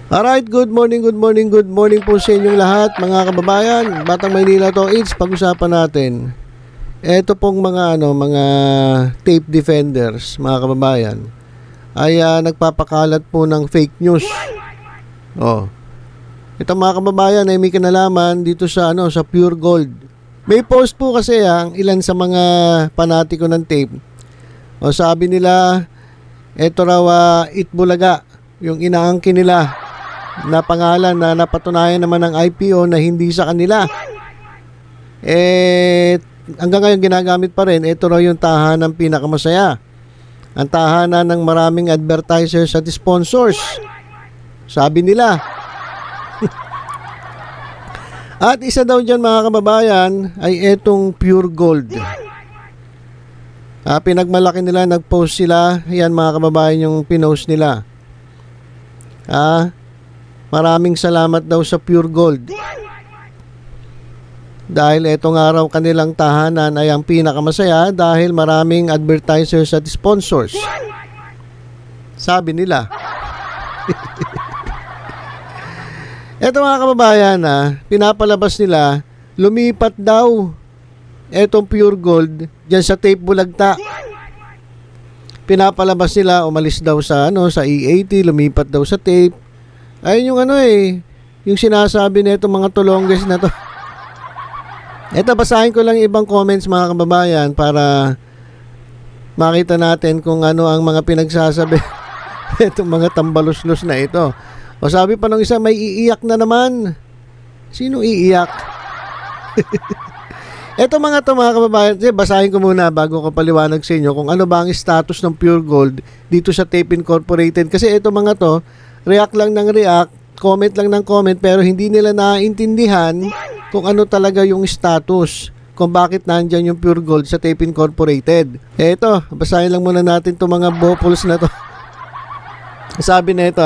Alright, good morning po sa inyong lahat mga kababayan. Batang Maynila to, it's pag-usapan natin. Ito pong mga tape defenders, mga kababayan, ay nagpapakalat po ng fake news. Oh. Ito mga kababayan ay may kinalaman dito sa sa Pure Gold. May post po kasi ang ilan sa mga panatiko ng tape. O sabi nila, ito raw Itbulaga, yung inaangkin nila na pangalan na napatunayan naman ng IPO na hindi sa kanila. Hanggang ngayon ginagamit pa rin. Ito raw yung tahanan pinakamasaya. Ang tahanan ng maraming advertisers at sponsors. Sabi nila. At isa daw dyan mga kababayan ay etong Pure Gold. Pinagmalaki nila, nagpost sila. Yan mga kababayan yung pinost nila. Maraming salamat daw sa Pure Gold. Dahil etong araw kanilang tahanan ay ang pinakamasaya dahil maraming advertisers at sponsors. Sabi nila. Eto mga kababayan, pinapalabas nila, lumipat daw etong Pure Gold dyan sa tape Bulagta. Pinapalabas nila, umalis daw sa EAT, lumipat daw sa tape. Ayun yung yung sinasabi na itong mga tulongges na to. Ito, basahin ko lang ibang comments mga kababayan para makita natin kung ano ang mga pinagsasabi itong mga tambaluslos na ito. O sabi pa ng isa, may iiyak na naman. Sino iiyak? Ito mga kababayan, basahin ko muna bago ko paliwanag sa inyo kung ano ba ang status ng Pure Gold dito sa Tape Incorporated. Kasi ito mga to, react lang ng react, comment lang ng comment, pero hindi nila naiintindihan kung ano talaga yung status, kung bakit nandyan yung Pure Gold sa Tape Incorporated. Eto, basahin lang muna natin itong mga bopuls na to. Sabi na ito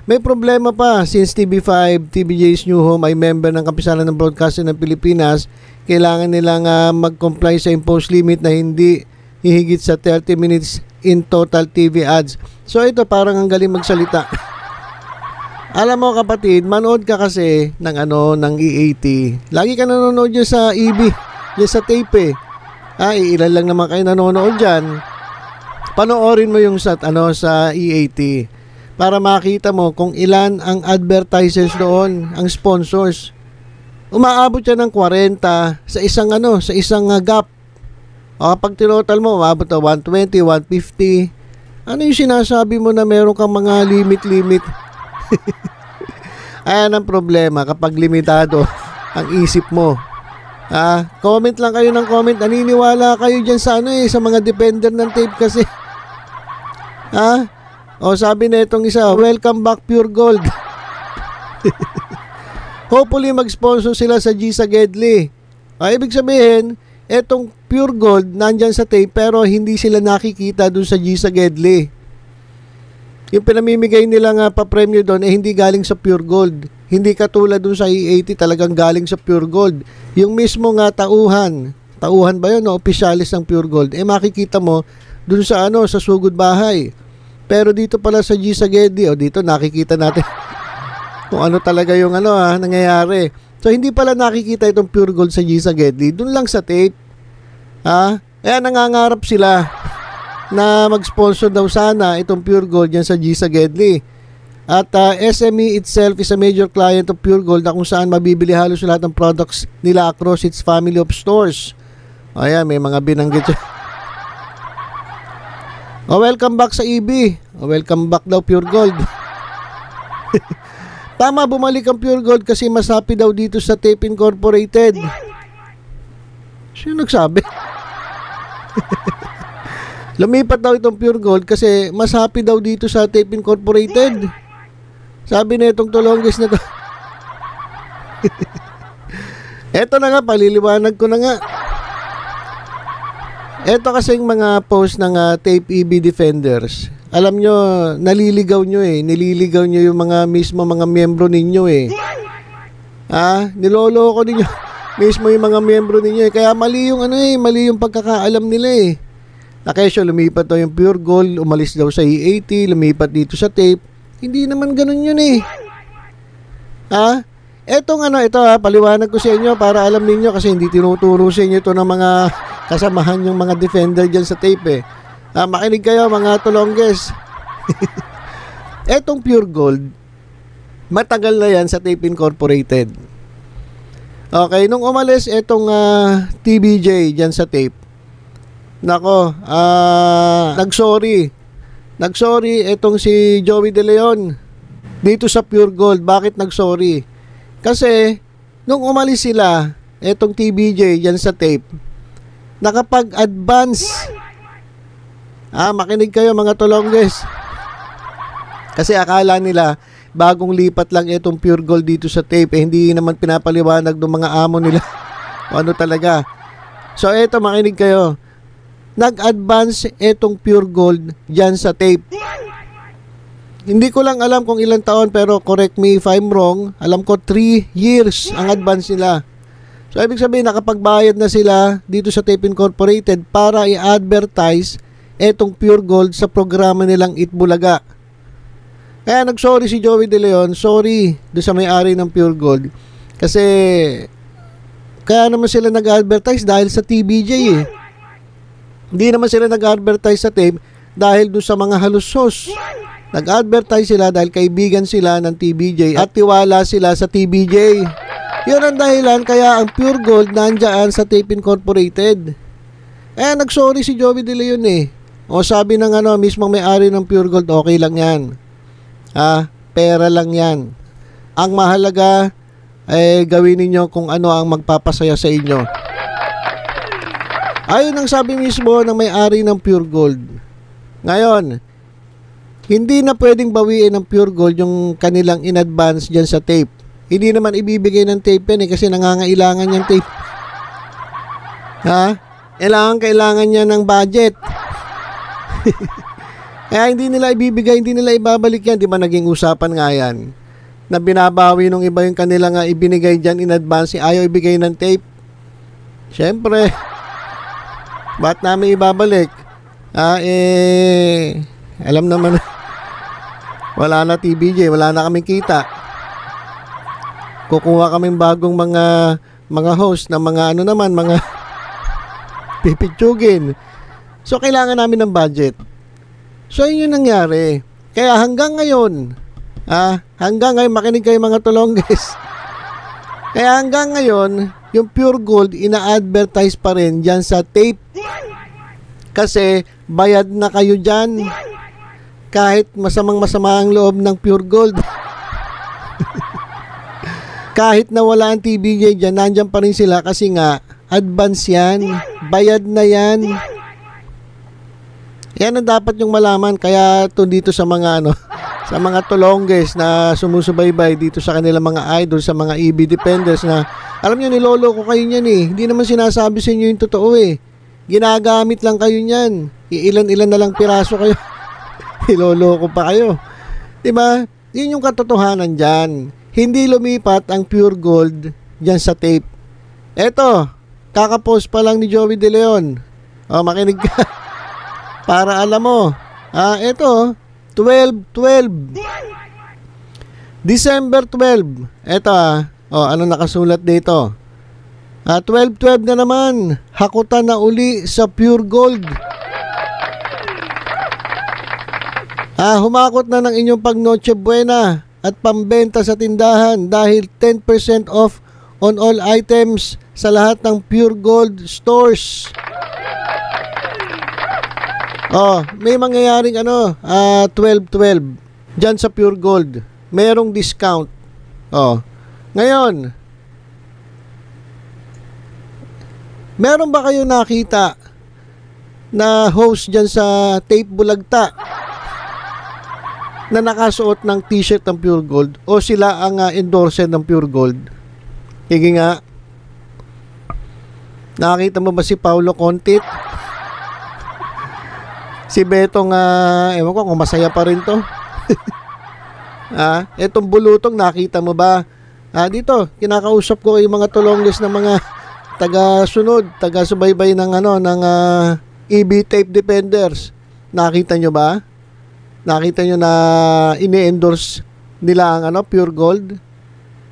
may problema pa since TV5, TVJ's New Home ay member ng Kapisanan ng Broadcasting ng Pilipinas. Kailangan nilang mag-comply sa imposed limit na hindi hihigit sa 30 minutes in total TV ads. So ito parang ang galing magsalita. Alam mo kapatid, manood ka kasi ng EAT. Lagi ka nanonood dyan sa EB, dyan sa tape ilan lang naman kayo nanonood dyan. Panoorin mo yung sa EAT para makita mo kung ilan ang advertisers doon, ang sponsors. Umaabot yan ng 40 sa isang gap. Kapag tinotal mo, umaabot na 120, 150. Ano yung sinasabi mo na meron kang mga limit? Ayan ang problema kapag limitado ang isip mo. Comment lang kayo ng comment. Naniniwala kayo dyan sa sa mga depender ng tape kasi. Sabi na itong isa, welcome back Pure Gold. Hopefully mag-sponsor sila sa G sa Gedli. Ibig sabihin, etong Pure Gold nandyan sa tape pero hindi sila nakikita dun sa G sa Gedli. Yung pinamimigay nila pa-premyo doon hindi galing sa Pure Gold. Hindi katulad dun sa EAT, talagang galing sa Pure Gold. Yung mismo tauhan ba yun, opisyalis ng Pure Gold, makikita mo dun sa sa sugod bahay. Pero dito pala sa G sa Gedli, dito nakikita natin kung ano talaga yung nangyayari. So hindi pala nakikita itong Pure Gold sa G sa Gedli, dun lang sa tape. Kaya nangangarap sila na mag-sponsor daw sana itong Pure Gold yan sa G sa Gedli. At SME itself is a major client of Pure Gold na kung saan mabibili halos lahat ng products nila across its family of stores. Ayan, may mga binanggit siya. Welcome back sa EB. Welcome back daw Pure Gold. Tama, bumalik ang Pure Gold kasi mas happy daw dito sa Tape Incorporated. Sino nagsabi? Lumipat daw itong Pure Gold kasi mas happy daw dito sa Tape Incorporated. Sabi na itong tulongges na to. Eto na nga, paliliwanag ko na nga. Eto kasing mga post ng Tape EB Defenders. Alam nyo, nililigaw nyo yung mga miyembro ninyo niloloko ninyo mismo yung mga miyembro ninyo kaya mali yung mali yung pagkakaalam nila na kesyo lumipat daw yung Pure Gold, umalis daw sa EAT, lumipat dito sa tape. Hindi naman ganun yun Ha? Etong ito paliwanag ko sa inyo para alam niyo kasi hindi tinuturo sa inyo ito ng mga kasamahan yung mga defender dyan sa tape makinig kayo mga tulongges. Etong Pure Gold, matagal na yan sa Tape Incorporated. Okay, nung umalis etong TBJ dyan sa tape, nako, nagsorry etong si Joey De Leon dito sa Pure Gold. Bakit nagsorry? Kasi nung umalis sila etong TBJ dyan sa tape, nakapag-advance makinig kayo mga tulongges, kasi akala nila bagong lipat lang itong Pure Gold dito sa tape hindi naman pinapaliwanag ng mga amo nila ano talaga. So eto, makinig kayo, nag-advance etong Pure Gold dyan sa tape. Hindi ko lang alam kung ilang taon, pero correct me if I'm wrong, alam ko 3 years ang advance nila. So ibig sabihin nakapagbayad na sila dito sa Tape Incorporated para i-advertise etong Pure Gold sa programa nilang Itbulaga. Kaya nagsorry si Joey De Leon, sorry do sa may-ari ng Pure Gold. Kasi kaya naman sila nag-advertise dahil sa TBJ Hindi naman sila nag-advertise sa tape dahil do sa mga halusos. Nag-advertise sila dahil kaibigan sila ng TBJ at tiwala sila sa TBJ. Yun ang dahilan kaya ang Pure Gold nandyan sa Tape Incorporated. Nagsorry si Joey De Leon O sabi ng mismong may-ari ng Pure Gold, okay lang yan. Pera lang yan. Ang mahalaga ay gawin niyo kung ano ang magpapasaya sa inyo. Ayun ang sabi mismo ng may-ari ng Pure Gold. Ngayon, hindi na pwedeng bawiin ng Pure Gold yung kanilang in-advance dyan sa tape. Hindi naman ibibigay ng tape yan kasi nangangailangan yung tape. Kailangan niya ng budget. Kaya hindi nila ibibigay, hindi nila ibabalik yan. Di ba naging usapan nga yan na binabawi nung iba yung kanila nga ibinigay dyan in advance, ayaw ibigay ng tape. Siyempre, ba't namin ibabalik? Alam naman, wala na TBJ, wala na kaming kita. Kukuha kaming bagong mga host na mga mga pipitsugin. So, kailangan namin ng budget. So, yun yung nangyari. Kaya hanggang ngayon, makinig kayo mga tulongges. Kaya hanggang ngayon, yung Pure Gold, ina-advertise pa rin dyan sa tape. Kasi, bayad na kayo dyan. Kahit masama ang loob ng Pure Gold. Kahit na wala ang TBJ dyan, nandyan pa rin sila kasi nga, advance yan. Bayad na yan. Yan ang dapat yung malaman. Kaya to dito sa mga sa mga tulongges na sumusubaybay dito sa kanilang mga idol, sa mga EB defenders na alam nyo, nilolo ko kayo niyan Hindi naman sinasabi sa inyo yung totoo Ginagamit lang kayo niyan. Ilan-ilan na lang piraso kayo. Nilolo ko pa kayo. Diba? Yun yung katotohanan dyan. Hindi lumipat ang Pure Gold dyan sa tape. Eto, kakapost pa lang ni Joey De Leon. Makinig ka. Para alam mo. Eto, 12/12. December 12. Eto ano nakasulat dito? 12/12 na naman. Hakutan na uli sa Pure Gold. Humakot na ng inyong pag Noche Buena at pambenta sa tindahan dahil 10% off on all items sa lahat ng Pure Gold stores. May mangyayaring 12/12 dyan sa Pure Gold. Merong discount. Ngayon, meron ba kayo nakita na host dyan sa Tape Bulagta na nakasuot ng t-shirt ng Pure Gold o sila ang endorser ng Pure Gold? Higi nga. Nakita mo ba si Paulo Contit? Si Betong, ewan ko kung masaya pa rin to. Etong bulutong, nakita mo ba? Dito, kinakausap ko yung mga tulongles na mga taga-sunod, taga-subaybay ng EB Tape Defenders. Nakita nyo ba? Nakita nyo na ini-endorse nila ang Pure Gold?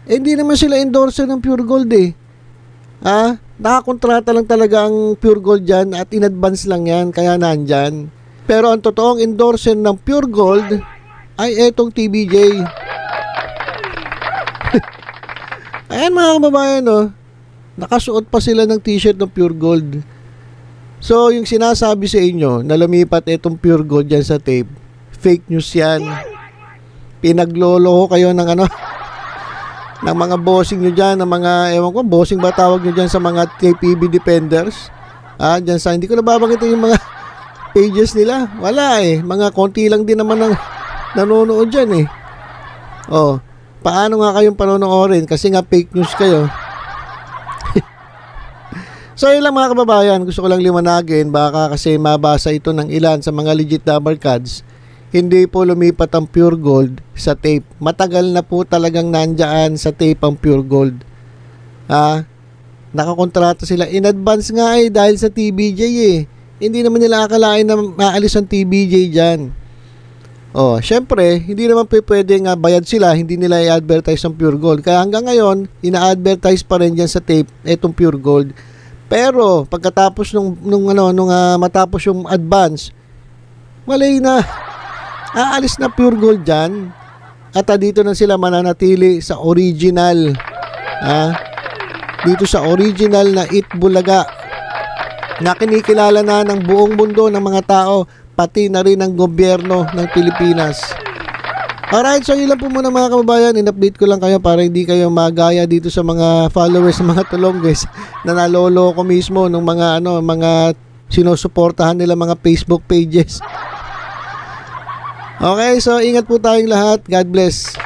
hindi naman sila endorser ng Pure Gold eh. Nakakontrata lang talaga ang Pure Gold dyan at in advance lang yan, kaya nandyan. Pero ang totoong endorser ng Pure Gold ay etong TBJ. Ayan mga kababayan, no? Nakasuot pa sila ng t-shirt ng Pure Gold. So, yung sinasabi sa inyo na lumipat etong Pure Gold dyan sa tape, fake news yan. Pinaglolo kayo ng ng mga bossing nyo dyan, ng mga, ewan ko, bossing ba tawag nyo dyan sa mga TPB defenders? Dyan sa, hindi ko nababanggitin yung mga pages nila. Wala eh. Mga konti lang din naman ang nanonood dyan eh. Paano nga kayong panonoorin? Kasi nga fake news kayo. So yun lang mga kababayan, gusto ko lang liwanagin, baka kasi mabasa ito ng ilan sa mga legit number cards. Hindi po lumipat ang Pure Gold sa tape. Matagal na po talagang nandyan sa tape ang Pure Gold. Nakakontrata sila in advance nga eh, dahil sa TBJ eh. Hindi naman nila akalain na maalis ang TBJ dyan. Syempre, hindi naman pwedeng bayad sila, hindi nila i-advertise ang Pure Gold. Kaya hanggang ngayon, ina-advertise pa rin dyan sa tape itong Pure Gold. Pero pagkatapos nung matapos yung advance, mali na. Aalis na Pure Gold dyan. At dito na sila mananatili sa original. Dito sa original na Itbulaga na kinikilala na ng buong mundo ng mga tao, pati na rin ng gobyerno ng Pilipinas. Alright, so yun lang po muna mga kababayan. In-update ko lang kayo para hindi kayo magaya dito sa mga followers ng mga tulongges na nalolo ko mismo ng mga sinusuportahan nila mga Facebook pages. Okay, so ingat po tayong lahat. God bless.